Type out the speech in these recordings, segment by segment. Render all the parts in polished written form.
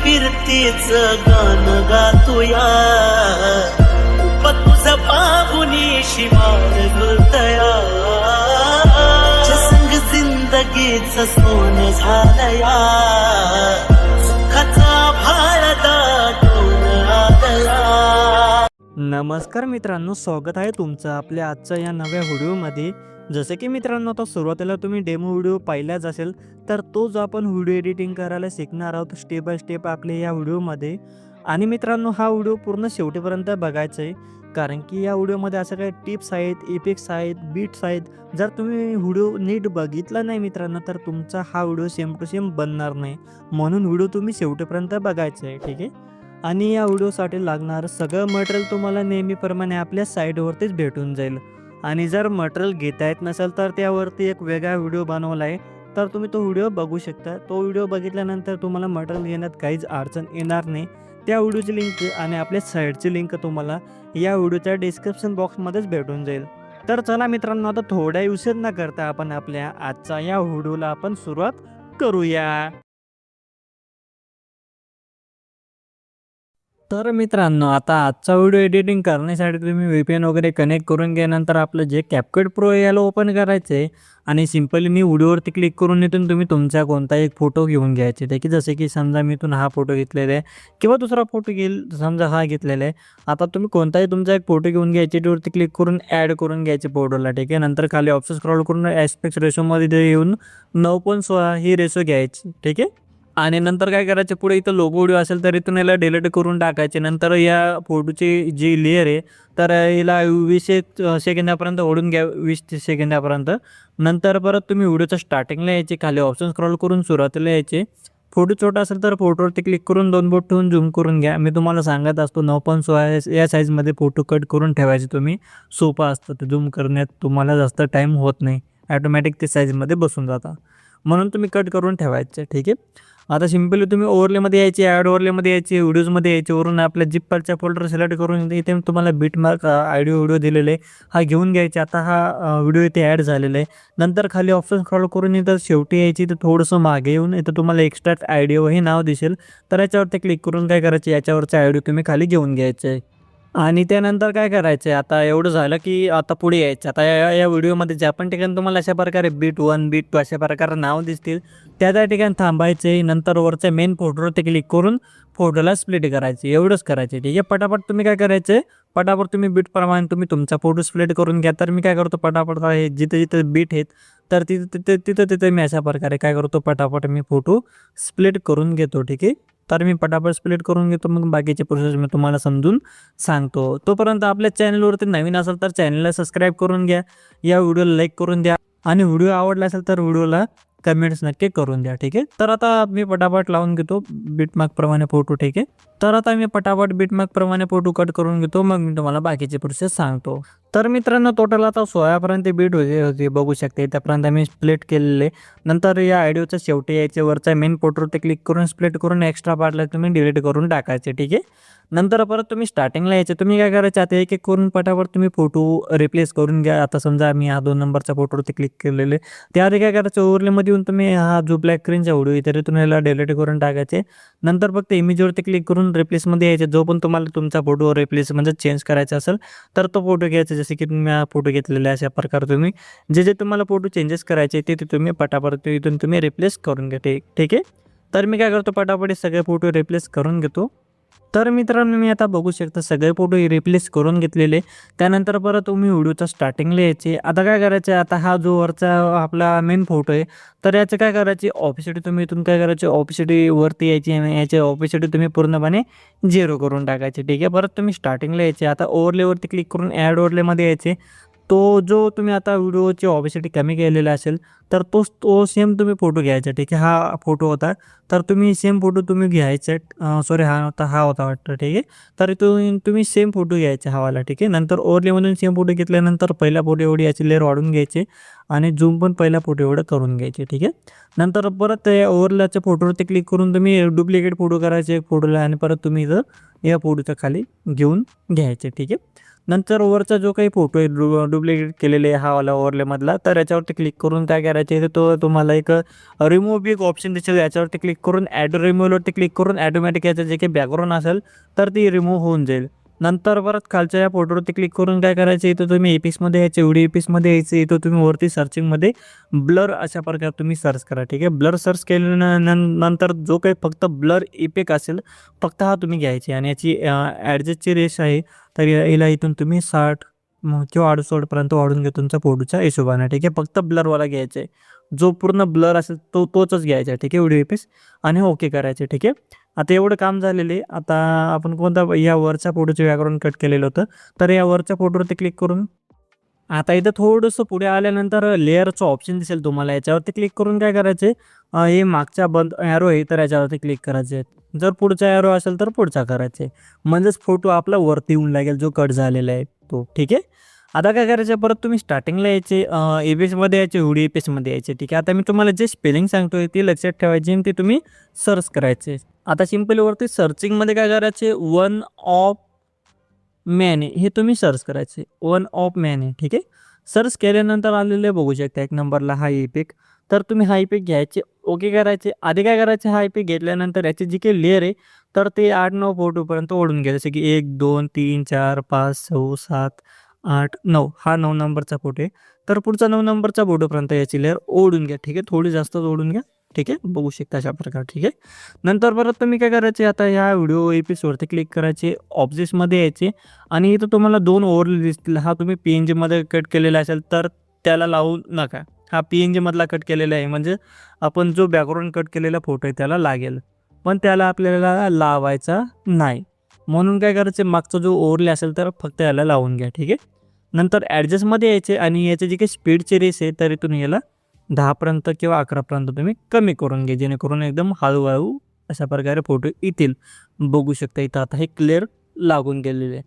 फिरतीच गाणं गातोया तुझं पाहुनी शिवार झुलतया संग जिंदगीच सोनं झालया सुखाचा भाळ दाटून आलया। नमस्कार मित्रांनो, स्वागत आहे तुमचं आपल्या आजच्या या नव्या व्हिडिओमध्ये। जसे की मित्रांनो, आता सुरुवातीला तुम्ही डेमो व्हिडिओ पाहिलाच असेल, तर तो जो आपण व्हिडिओ एडिटिंग करायला शिकणार आहोत स्टेप बाय स्टेप आपल्या या व्हिडिओमध्ये। आणि मित्रांनो, हा व्हिडिओ पूर्ण शेवटपर्यंत बघायचा आहे, कारण की या व्हिडिओमध्ये असं काही टिप्स आहेत, इफेक्ट्स आहेत, बीट्स आहेत। जर तुम्ही व्हिडिओ नीट बघितला नाही मित्रांनो, तर तुमचा हा व्हिडिओ सेम टू सेम बनणार नाही, म्हणून व्हिडिओ तुम्ही शेवटपर्यंत बघायचा आहे, ठीक आहे। आणि या व्हिडिओसाठी लागणारं सगळं मटेरियल तुम्हाला नेहमीप्रमाणे आपल्या साईटवरतीच भेटून जाईल। आणि जर मटेरियल घेता येत नसेल तर त्यावरती एक वेगळा व्हिडिओ बनवला आहे, तर तुम्ही तो व्हिडिओ बघू शकता। तो व्हिडिओ बघितल्यानंतर तुम्हाला मटेरियल घेण्यात काहीच अडचण येणार नाही। त्या व्हिडिओची लिंक आणि आपल्या साईटची लिंक तुम्हाला या व्हिडिओच्या डिस्क्रिप्शन बॉक्समध्येच भेटून जाईल। तर चला मित्रांनो, आता थोडा उशीर न करता आपण आपल्या आजच्या या व्हिडिओला आपण सुरुवात करूया। तर मित्रांनो, आता आजचा व्हिडिओ एडिटिंग करण्यासाठी तुम्ही VPN वगैरे कनेक्ट करून घ्यानंतर आपलं जे CapCut Pro याला ओपन करायचं आहे आणि सिंपली मी व्हिडिओवरती क्लिक करून इथून तुम्ही तुमचा कोणताही एक फोटो घेऊन घ्यायचे। ते की जसे की समजा मी इथून हा फोटो घेतलेला आहे किंवा दुसरा फोटो घेईल, समजा हा घेतलेला आहे। आता तुम्ही कोणताही तुमचा एक फोटो घेऊन घ्यायचे, त्यावरती क्लिक करून ॲड करून घ्यायचे फोटोला, ठीक आहे। नंतर खाली ऑप्शन स्क्रॉल करून ॲस्पेक्ट रेशोमध्ये येऊन 9.16 ही रेशो घ्यायची, ठीक आहे। आणि नंतर काय करायचं, पुढे इथं लोगो व्हिडिओ असेल तर इथून याला डिलीट करून टाकायचे। नंतर या फोटोची जी लेयर आहे तर याला 20 सेकंदापर्यंत ओढून घ्या, 20 सेकंदापर्यंत। नंतर परत तुम्ही व्हिडिओच्या स्टार्टिंगला यायचे, खाली ऑप्शन स्क्रॉल करून सुरुवातीला यायचे। फोटो छोटा असेल तर फोटोवरती क्लिक करून 2 बोट ठेवून झूम करून घ्या। मी तुम्हाला सांगत असतो 9.16 या साईजमध्ये फोटो कट करून ठेवायचे तुम्ही, सोपं असतं ते झूम करण्यात, तुम्हाला जास्त टाईम होत नाही, ॲटोमॅटिक ते साईजमध्ये बसून जाता, म्हणून तुम्ही कट करून ठेवायचे, ठीक आहे। आता सिंपली तुम्ही ओव्हरलेमध्ये यायचे, ॲड ओव्हरलेमध्ये यायचे, व्हिडिओजमध्ये यायचे, वरून आपल्या जिप्परचा फोल्डर सिलेक्ट करून इथे तुम्हाला बिटमार्क ऑडिओ व्हिडिओ दिलेले हा घेऊन घ्यायचे। आता हा व्हिडिओ इथे ॲड झालेला आहे। नंतर खाली ऑप्शन स्क्रॉल करून इथं शेवटी यायची, तर थोडंसं मागे येऊन इथं तुम्हाला एक्स्ट्रॅक्ट ऑडिओ हे नाव दिसेल, तर याच्यावरती क्लिक करून काय करायचे, याच्यावरचा ऑडिओ तुम्ही खाली घेऊन घ्यायचे। आणि त्यानंतर काय करायचं आहे, आता एवढं झालं की आता पुढे यायचं। आता या व्हिडिओमध्ये ज्या पण ठिकाणी तुम्हाला अशा प्रकारे बीट 1 बीट 2 अशा प्रकारे नाव दिसतील, त्या ठिकाणी थांबायचे। नंतर वरच्या मेन फोटोवरती क्लिक करून फोटोला स्प्लिट करायचे, एवढंच करायचे, ठीक आहे। पटापट तुम्ही काय करायचं, पटापट तुम्ही बीटप्रमाणे तुम्ही तुमचा फोटो स्प्लिट करून घ्या। तर मी काय करतो, पटापट आहे जिथे जिथे बीट आहेत तर तिथं मी अशा प्रकारे काय करतो, पटापट मी फोटो स्प्लिट करून घेतो, ठीक आहे। तर मी पटापट स्प्लिट करून घेतो, मग बाकीचे प्रोसेस मी तुम्हाला समजून सांगतो। तोपर्यंत आपल्या चॅनलवरती नवीन असेल तर चॅनलला सबस्क्राईब करून घ्या, या व्हिडिओला लाईक करून द्या, आणि व्हिडिओ आवडला असेल तर व्हिडिओला कमेंट्स नक्की करून द्या, ठीक आहे। तर आता मी पटापट लावून घेतो बीटमार्कप्रमाणे फोटो, ठीक आहे। तर आता मी पटापट बीटमार्कप्रमाणे फोटो कट करून घेतो, मग मी तुम्हाला बाकीचे प्रोसेस सांगतो। तर मित्रांनो, टोटल आता 16पर्यंत बीट होते बघू शकते, त्यापर्यंत मी स्प्लिट केलेले। नंतर या ऑडिओच्या शेवटी यायचे, वरचा मेन फोटोवरती क्लिक करून स्प्लिट करून एक्स्ट्रा पार्टला तुम्ही डिलीट करून टाकायचे, ठीक आहे। नंतर परत तुम्ही स्टार्टिंगला यायचे, तुम्ही काय करायचे, आता एक एक करून पटापट तुम्ही फोटो रिप्लेस करून घ्या। आता समजा मी हा 2 नंबरचा फोटोवरती क्लिक केलेले, त्याआधी काय करायचं, ओव्हरलेमध्ये येऊन तुम्ही हा जो ब्लॅक स्क्रीनचा व्हिडिओ आहे तर तुम्ही याला डिलीट करून टाकायचे। नंतर फक्त इमेजवरती क्लिक करून रिप्लेसमध्ये यायचे, जो पण तुम्हाला तुमचा फोटो रिप्लेस म्हणजे चेंज करायचा असेल तर तो फोटो घ्यायचा। जसे की तुम्ही हा फोटो घेतलेला आहे, अशा प्रकारे तुम्ही जे तुम्हाला फोटो चेंजेस करायचे ते तुम्ही पटापट इथून तुम्ही रिप्लेस करून घ्या, ठीक आहे। तर मी काय करतो, पटापट सगळे फोटो रिप्लेस करून घेतो। तर मित्रांनो, मी आता बघू शकता सगळे फोटो रिप्लेस करून घेतलेले। त्यानंतर परत तुम्ही व्हिडिओच्या स्टार्टिंगला यायचे। आता काय करायचं, आता हा जो वरचा आपला मेन फोटो आहे तर याचं काय करायचे, ऑपिसिटी तुम्ही इथून काय करायचे, ऑपिसिटी वरती यायची आणि याची ऑपिसिटी तुम्ही पूर्णपणे 0 करून टाकायचे, ठीक आहे। परत तुम्ही स्टार्टिंगला यायचे, आता ओव्हरलेवरती क्लिक करून ॲड ओव्हरलेमध्ये यायचे। तो जो तुम्ही आता व्हिडिओची ऑपिसिटी कमी केलेला असेल तर तो सेम तुम्ही फोटो घ्यायचा, ठीक आहे। हा फोटो होता तर तुम्ही सेम फोटो तुम्ही घ्यायचा, सॉरी हा होता वाटतं, ठीक आहे। तर तुम्ही सेम फोटो घ्यायचा हवाला, ठीक आहे। नंतर ओव्हरलेमधून सेम फोटो घेतल्यानंतर पहिला फोटो एवढी याची लेअर वाढून घ्यायची आणि झूम पण पहिला फोटो एवढं करून घ्यायचे, ठीक आहे। नंतर परत ओव्हरलॅच्या फोटोवरती क्लिक करून तुम्ही डुप्लिकेट फोटो करायचे एक फोटोला, आणि परत तुम्ही इथं या फोटोच्या खाली घेऊन घ्यायचे, ठीक आहे। नंतर वरचा जो काही फोटो आहे डुप्लिकेट केलेले हा वाला ओव्हरलेमधला, तर याच्यावरती क्लिक करून काय करायचे आहे, तो तुम्हाला एक रिमूव्ह एक ऑप्शन दिसेल. याच्यावरती क्लिक करून ॲड रिमूव्हवरती क्लिक करून ॲटोमॅटिक याचं जे काही बॅकग्राऊंड असेल तर ती रिमूव्ह होऊन जाईल. नंतर परत खालच्या या फोटोवरती क्लिक करून काय करायचं, इथं तुम्ही एपिक्समध्ये यायचे, व्हिडिओ एपिक्समध्ये यायचं. इथं तुम्ही वरती सर्चिंगमध्ये ब्लर अशा प्रकारे तुम्ही सर्च करा. ठीक आहे, ब्लर सर्च केल्यानंतर जो काही फक्त ब्लर इफेक्ट असेल फक्त हा तुम्ही घ्यायचे आणि याची ॲडजस्टची रेश आहे तर याला इथून तुम्ही 60 किंवा 68पर्यंत वाढून घ्या तुमच्या फोटोच्या हिशोबाने. ठीक आहे, फक्त ब्लरवाला घ्यायचा आहे, जो पूर्ण ब्लर असेल तोच घ्यायचा आहे. ठीक आहे, व्हिडिओ इफेक्ट्स आणि ओके करायचे. ठीक आहे, आता एवढं काम झालेले. आता आपण कोणता या वरच्या फोटोचे बॅकग्राऊंड कट केलेलं होतं, तर या वरच्या फोटोवरती क्लिक करून आता इथं थोडंसं पुढे आल्यानंतर लेअरचं ऑप्शन दिसेल तुम्हाला. याच्यावरती क्लिक करून काय करायचे, हे मागचा बंद ॲरो आहे तर याच्यावरती क्लिक करायचे. जर पुढचा ॲरो असेल तर पुढचा करायचे, म्हणजेच फोटो आपला वरती येऊन लागेल जो कट झालेला आहे तो. ठीक आहे, आता काय करायचं, परत तुम्ही स्टार्टिंगला यायचे, एपेक्समध्ये यायचे, व्हिडिओ एपेक्समध्ये यायचे. ठीक आहे, आता मी तुम्हाला जे स्पेलिंग सांगतोय ते लक्षात ठेवायचे आणि ते तुम्ही सर्च करायचे. आता सिम्पली वरती सर्चिंगमध्ये काय करायचे, वन ऑफ मॅन हे तुम्ही सर्च करायचे, वन ऑफ मॅन आहे. ठीक आहे, सर्च केल्यानंतर आलेले बघू शकता एक नंबरला हा इफेक्ट, तर तुम्ही हा इफेक्ट घ्यायचे, ओके करायचे. आधी काय करायचे, हा इफेक्ट घेतल्यानंतर याची जी काही लेअर आहे तर ते 8-9 फोटोपर्यंत ओढून घ्या. जसे की 1 2 3 4 5 6 7 8 9 हा 9 नंबरचा फोटो आहे, तर पुढचा 9 नंबरचा फोटोपर्यंत याची लेअर ओढून घ्या. ठीक आहे, थोडी जास्तच ओढून घ्या. ठीक आहे, बघू शकता अशा प्रकारे. ठीक आहे, नंतर परत तुम्ही काय करायचे, आता ह्या व्हिडिओ एपिसोडवरती क्लिक करायचे, ऑब्जेक्ट्समध्ये यायचे आणि इथं तुम्हाला 2 ओव्हरले दिसतील. हा तुम्ही PNGमध्ये कट केलेला असेल तर त्याला लावू नका. हा PNGमधला कट केलेला आहे, म्हणजे आपण जो बॅकग्राऊंड कट केलेला फोटो आहे त्याला लागेल, पण त्याला आपल्याला लावायचा नाही. म्हणून काय करायचं, मागचा जो ओव्हरले असेल तर फक्त याला लावून घ्या. ठीक आहे, नंतर ॲडजस्टमध्ये यायचे आणि याचे जे काही स्पीडची रेस आहे तर इथून याला 10पर्यंत किंवा 11पर्यंत तुम्ही कमी करून घ्या, जेणेकरून एकदम हळूहळू अशा प्रकारे फोटो येतील. बघू शकता इथं आता हे क्लिअर लागून गेलेले आहे.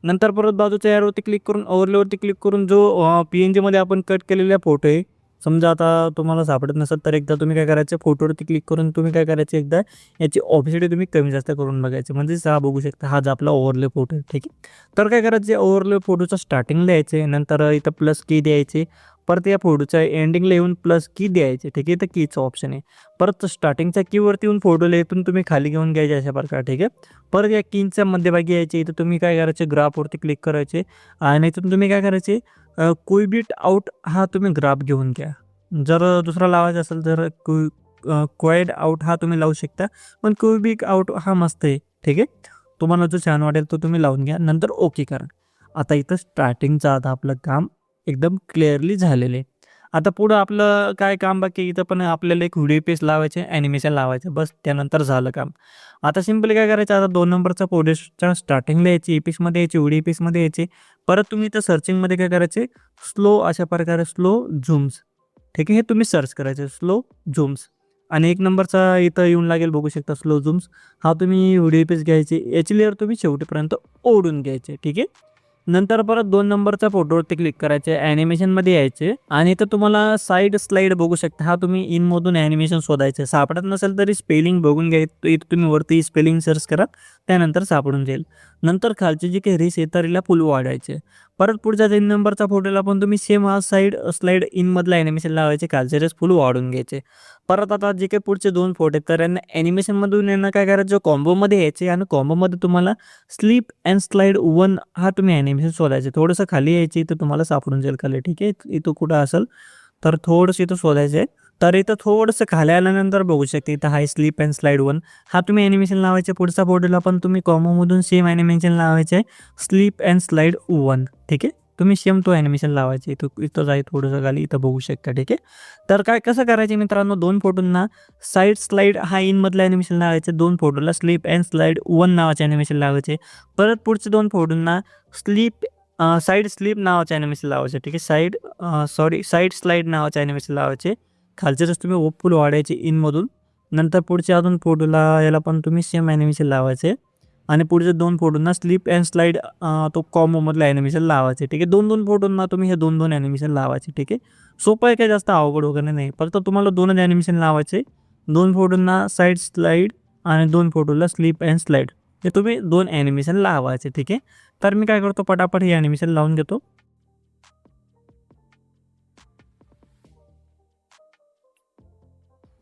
नंतर परत बाजूच्या ॲरोवरती क्लिक करून ओव्हरलेवरती क्लिक करून जो PNGमध्ये आपण कट केलेला फोटो आहे, समजा आता तुम्हाला सापडत नसेल तर एकदा तुम्ही काय करायचं, फोटोवरती क्लिक करून तुम्ही काय करायचं, एकदा याची ऑफिसिटी तुम्ही कमी जास्त करून बघायचं, म्हणजेच हा बघू शकता हा जो आपला ओव्हरले फोटो आहे. ठीक आहे, तर काय करायचं, ओव्हरले फोटोचा स्टार्टिंगला यायचे, नंतर इथं प्लस की द्यायचे, परत या फोटोच्या एंडिंगला येऊन प्लस की द्यायचे. ठीक आहे, तर कीचं ऑप्शन आहे. परत स्टार्टिंगच्या कीवरती येऊन फोटोला इथून तुम्ही खाली घेऊन घ्यायचे अशा प्रकारे. ठीक आहे, परत या कीच्या मध्यभागी यायचे, इथं तुम्ही काय करायचे, ग्राफवरती क्लिक करायचे आणि इथून तुम्ही काय करायचे, क्विबिट आउट हा तुम्ही ग्राफ घेऊन घ्या. जर दुसरा लावायचा असेल तर क्वाइड आउट हा तुम्ही लावू शकता, पण क्युबिक आउट हा मस्त आहे. ठीक आहे, तुम्हाला जो छान वाटेल तो तुम्ही लावून घ्या, नंतर ओके करा. आता इथं स्टार्टिंगचं आता आपलं काम एकदम क्लिअरली झालेले. आता पुढं आपलं काय काम बाकी, इथं पण आपल्याला एक व्हिडिओ पेज लावायचे, ॲनिमेशन लावायचं, बस त्यानंतर झालं काम. आता सिम्पली काय करायचं, आता 2 नंबरचा फोटोच्या स्टार्टिंगला यायची, एपिक्समध्ये यायची, व्हिडिओ एपिक्समध्ये यायचे. परत तुम्ही इथं सर्चिंगमध्ये काय करायचे, स्लो अशा प्रकारे स्लो झूम्स. ठीक आहे, हे तुम्ही सर्च करायचे, स्लो झूम्स आणि 1 नंबरचा इथं येऊन लागेल, बघू शकता स्लो झूम्स. हा तुम्ही व्हिडिओ पेज घ्यायचे, याची लेअर तुम्ही शेवटीपर्यंत ओढून घ्यायचे. ठीक आहे, नंतर परत 2 नंबरच्या फोटोवरती क्लिक करायचे, ॲनिमेशनमध्ये यायचे आणि इथं तुम्हाला साईड स्लाईड बघू शकता, हा तुम्ही इनमधून ॲनिमेशन शोधायचं. सापडत नसेल तरी स्पेलिंग बघून घ्या, इथं तुम्ही वरती स्पेलिंग सर्च करा, त्यानंतर सापडून जाईल. नंतर खालची जी काही रेस आहे तर हिला फुल वाढायचे. परत पुढच्या 3 नंबरचा फोटोला पण तुम्ही सेम हा साईड स्लाईड इनमधला ॲनिमेशन लावायचे, खालचे रेस फुल वाढून घ्यायचे. परत आता जे काही पुढचे 2 फोटो आहेत तर यांना ॲनिमेशनमधून यांना काय करायचं, कॉम्बोमध्ये यायचे आणि कॉम्बोमध्ये तुम्हाला स्लिप अँड स्लाईड 1 हा तुम्ही ॲनिमेशन शोधायचे. थोडंसं खाली यायचे, इथं तुम्हाला सापडून जाईल खाली. ठीक आहे, इथं कुठं असेल तर थोडंसं इथं शोधायचं आहे. तर इथं थोडंसं खाली आल्यानंतर बघू शकते, इथं हाय स्लिप अँड स्लाईड 1 हा तुम्ही ॲनिमेशन लावायचे. पुढचा फोटोला पण तुम्ही कॉम्बोमधून सेम ॲनिमेशन लावायचे आहे, स्लिप अँड स्लाईड 1. ठीक आहे, तुम्ही सेम तो ॲनिमेशन लावायचे. इथंच आहे थोडंसं खाली, इथं बघू शकता. ठीक आहे, तर काय कसं करायचे मित्रांनो, 2 फोटोंना साईड स्लाईड हा इनमधलं ॲनिमेशन लावायचे, 2 फोटोला स्लिप अँड स्लाईड 1 नावाचे ॲनिमेशन लावायचे. परत पुढचे 2 फोटोंना साईड स्लिप नावाचे ॲनिमेशन लावायचे. ठीक आहे, साईड स्लाईड नावाचे ॲनिमेशन लावायचे. खालचेच तुम्ही फुल वाढायचे इनमधून. नंतर पुढच्या अजून फोटोला याला पण तुम्ही सेम ॲनिमेशन लावायचे आणि पुढच्या 2 फोटोंना स्लिप अँड स्लाईड तो कॉम्बोमधलं ॲनिमेशन लावायचे. ठीक आहे, 2-2 फोटोंना तुम्ही हे 2-2 ॲनिमेशन लावायचे. ठीक आहे, सोपं आहे, काय जास्त अवघड वगैरे नाही, फक्त तुम्हाला 2च ॲनिमेशन लावायचे. 2 फोटोंना साईड स्लाईड आणि 2 फोटोला स्लिप अँड स्लाईड. हे तुम्ही 2 ॲनिमेशन लावायचे. ठीक आहे. तर मी काय करतो पटापट हे ॲनिमेशन लावून घेतो.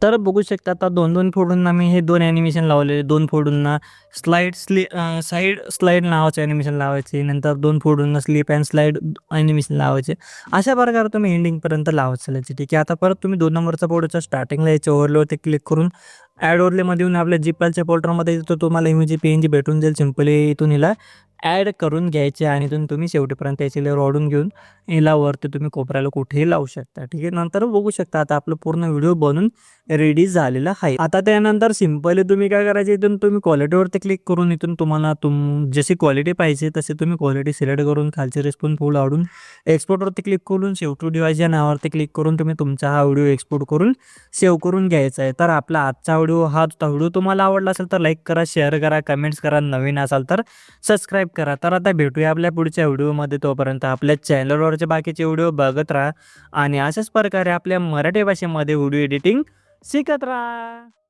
तर बघू शकता आता 2-2 फोल्डरना मी हे 2 ॲनिमेशन लावलेले. 2 फोल्डरना साइड स्लाईड नावाचे ॲनिमेशन लावायचे. नंतर 2 फोल्डरना स्लिप अँड स्लाईड ॲनिमेशन लावायचे. अशा प्रकारे तुम्ही एंडिंगपर्यंत लावत चालायचे. ठीक आहे. आता परत तुम्ही 2 नंबरचा फोल्डरच्या स्टार्टिंगला याच्या ओव्हरलेवरती क्लिक करून ॲड ओव्हरलेमध्ये येऊन आपल्या झिप फाईलच्या फोल्डरमध्ये इथं तुम्हाला इमेज PNG भेटून जाईल. सिंपली इथून हिला ॲड करून घ्यायचे आणि इथून तुम्ही शेवटीपर्यंत याची लेयर वाढवून घेऊन हिला वरती तुम्ही कोपऱ्याला कुठेही लावू शकता. ठीक आहे. नंतर बघू शकता आता आपलं पूर्ण व्हिडिओ बनून रेडी झालेला आहे. आता त्यानंतर सिंपली तुम्ही काय करायचे इथून तुम्ही क्वालिटीवरती क्लिक करून इथून तुम्हाला जशी क्वालिटी पाहिजे तशी तुम्ही क्वालिटी सिलेक्ट करून खालचे रिस्पॉन्स फुल आवडून एक्सपोर्टवरती क्लिक करून सेव्ह टू डिव्हाइस या नावावरती क्लिक करून तुम्ही तुमचा हा व्हिडिओ एक्सपोर्ट करून सेव्ह करून घ्यायचा आहे. तर आपला आजचा व्हिडिओ तुम्हाला आवडला असेल तर लाईक करा, शेअर करा, कमेंट्स करा. नवीन असाल तर सबस्क्राईब करा. तर आता भेटूया आपल्या पुढच्या व्हिडिओमध्ये. तोपर्यंत आपल्या चॅनलवरचे बाकीचे व्हिडिओ बघत राहा आणि अशाच प्रकारे आपल्या मराठी भाषेमध्ये व्हिडिओ एडिटिंग शिकत राहा.